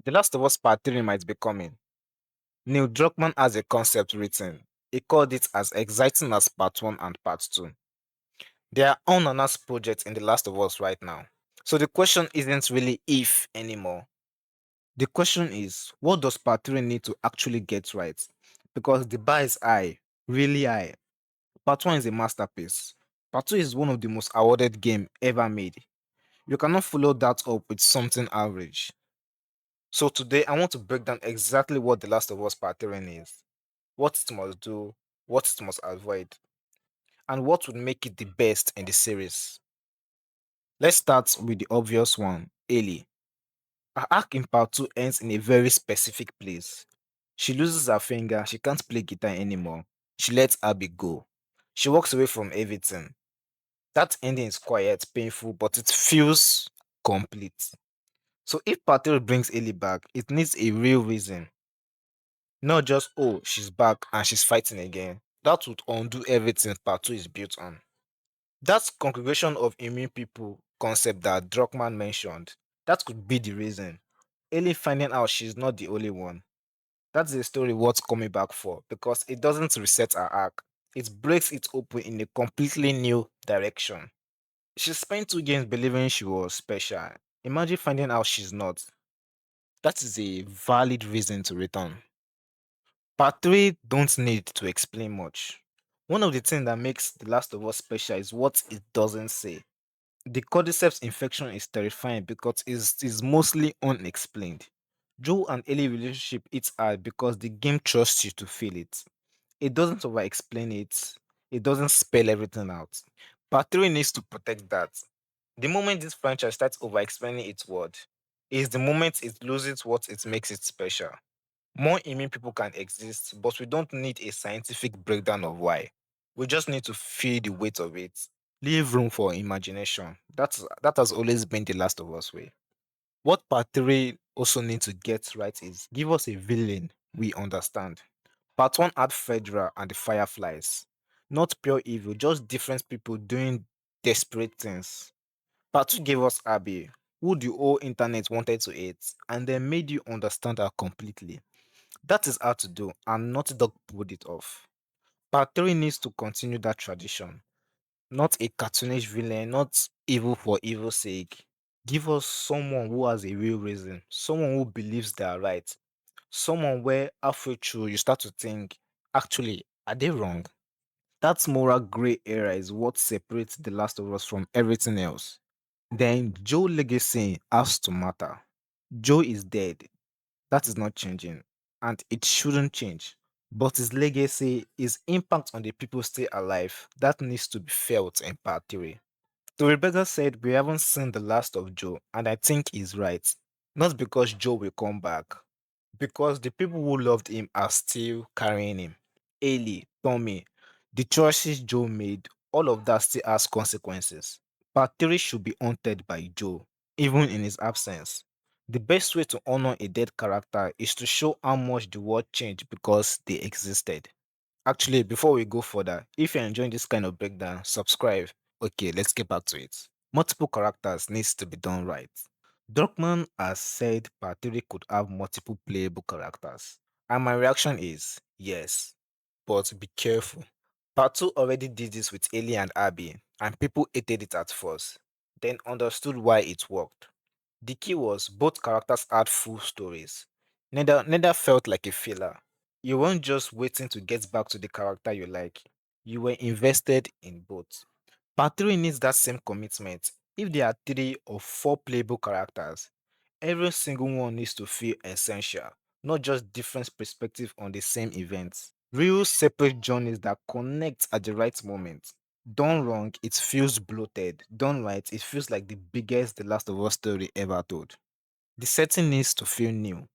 The Last of Us Part 3 might be coming. Neil Druckmann has a concept written. He called it as exciting as Part 1 and Part 2. There are unannounced projects in The Last of Us right now. So the question isn't really if anymore. The question is, what does Part 3 need to actually get right? Because the bar is high, really high. Part 1 is a masterpiece. Part 2 is one of the most awarded game ever made. You cannot follow that up with something average. So today I want to break down exactly what The Last of Us Part 3 is, what it must do, what it must avoid, and what would make it the best in the series. Let's start with the obvious one, Ellie. Her arc in part 2 ends in a very specific place. She loses her finger, she can't play guitar anymore. She lets Abby go. She walks away from everything. That ending is quiet, painful, but it feels complete. So if part 3 brings Ellie back, it needs a real reason. Not just, oh, she's back and she's fighting again. That would undo everything part 2 is built on. That congregation of immune people concept that Druckmann mentioned, that could be the reason. Ellie finding out she's not the only one. That's a story worth coming back for because it doesn't reset her arc. It breaks it open in a completely new direction. She spent 2 games believing she was special. Imagine finding out she's not. That is a valid reason to return. Part 3 don't need to explain much. One of the things that makes The Last of Us special is what it doesn't say. The cordyceps infection is terrifying because it is mostly unexplained. Joel and Ellie relationship is hard because the game trusts you to feel it. It doesn't over explain it. It doesn't spell everything out. Part 3 needs to protect that. The moment this franchise starts over explaining its word is the moment it loses what it makes it special. More immune people can exist, but we don't need a scientific breakdown of why. We just need to feel the weight of it. Leave room for imagination. That has always been the Last of Us way. What part 3 also needs to get right is give us a villain we understand. Part 1 had Fedra and the Fireflies. Not pure evil, just different people doing desperate things. Part 2 gave us Abby, who the whole internet wanted to hate, and then made you understand her completely. That is hard to do, and Naughty Dog pulled it off. Part 3 needs to continue that tradition. Not a cartoonish villain, not evil for evil's sake. Give us someone who has a real reason, someone who believes they are right, someone where halfway through you start to think, actually, are they wrong? That moral gray area is what separates The Last of Us from everything else. Then Joe legacy has to matter. Joe is dead. That is not changing, and it shouldn't change. But his legacy, his impact on the people still alive, that needs to be felt in part 3. So Rebecca said we haven't seen the last of Joe, and I think he's right. Not because Joe will come back, because the people who loved him are still carrying him. Ellie, Tommy, the choices Joe made, all of that still has consequences. Part 3 should be haunted by Joe, even in his absence. The best way to honor a dead character is to show how much the world changed because they existed. Actually, before we go further, if you're enjoying this kind of breakdown, subscribe. Okay, let's get back to it. Multiple characters needs to be done right. Druckmann has said Part 3 could have multiple playable characters. And my reaction is yes, but be careful. Part 2 already did this with Ellie and Abby, and people hated it at first, then understood why it worked. The key was both characters had full stories. Neither felt like a filler. You weren't just waiting to get back to the character you like. You were invested in both. Part 3 needs that same commitment. If there are 3 or 4 playable characters, every single one needs to feel essential, not just different perspectives on the same event. Real separate journeys that connect at the right moment. Done wrong, it feels bloated. Done right, it feels like the biggest The Last of Us story ever told. The setting needs to feel new.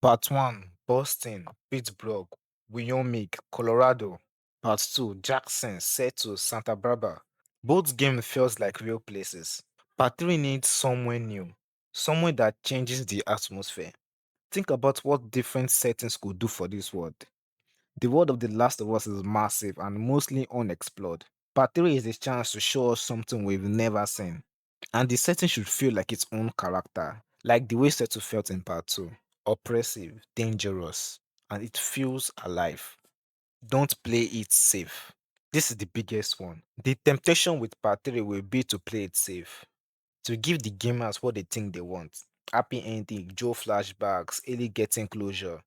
Part 1, Boston, Pittsburgh, Wyoming, Colorado. Part 2, Jackson, Seattle, Santa Barbara. Both games feels like real places. Part 3 needs somewhere new, somewhere that changes the atmosphere. Think about what different settings could do for this world. The world of The Last of Us is massive and mostly unexplored. Part 3 is a chance to show us something we've never seen. And the setting should feel like its own character, like the way Setu felt in part 2. oppressive, dangerous, and it feels alive. Don't play it safe. This is the biggest one. The temptation with part 3 will be to play it safe, to give the gamers what they think they want. Happy ending, Joe flashbacks, Ellie getting closure.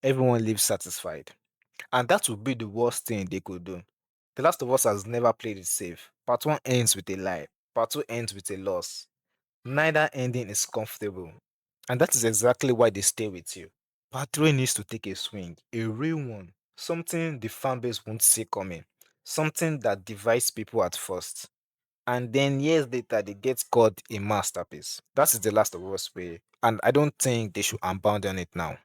Everyone lives satisfied. And that would be the worst thing they could do. The Last of Us has never played it safe. Part 1 ends with a lie, Part 2 ends with a loss. Neither ending is comfortable. And that is exactly why they stay with you. Part 3 needs to take a swing, a real one. Something the fanbase won't see coming. Something that divides people at first. And then years later, they get called a masterpiece. That is the Last of Us way. And I don't think they should abandon it now.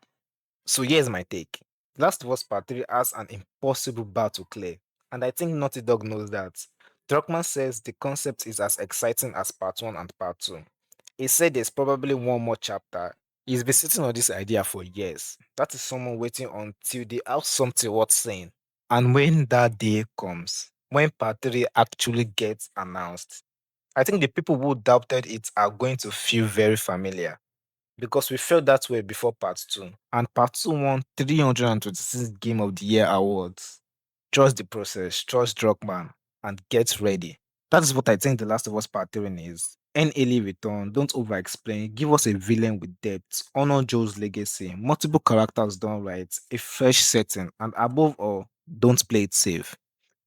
So here's my take. Last of Us Part 3 has an impossible bar to clear, and I think Naughty Dog knows that. Druckmann says the concept is as exciting as Part 1 and Part 2. He said there's probably one more chapter. He's been sitting on this idea for years. That is someone waiting until they have something worth saying. And when that day comes, when Part 3 actually gets announced, I think the people who doubted it are going to feel very familiar because we felt that way before part 2. And part 2 won 326 Game of the Year awards. Trust the process, trust Druckmann, and get ready. That is what I think The Last of Us Part 3 is. End Ellie return, don't over explain, give us a villain with depth, honor Joe's legacy, multiple characters done right, a fresh setting, and above all, don't play it safe.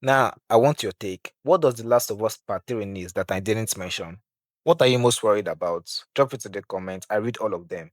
Now, I want your take. What does The Last of Us Part 3 need that I didn't mention? What are you most worried about? Drop it in the comments. I read all of them.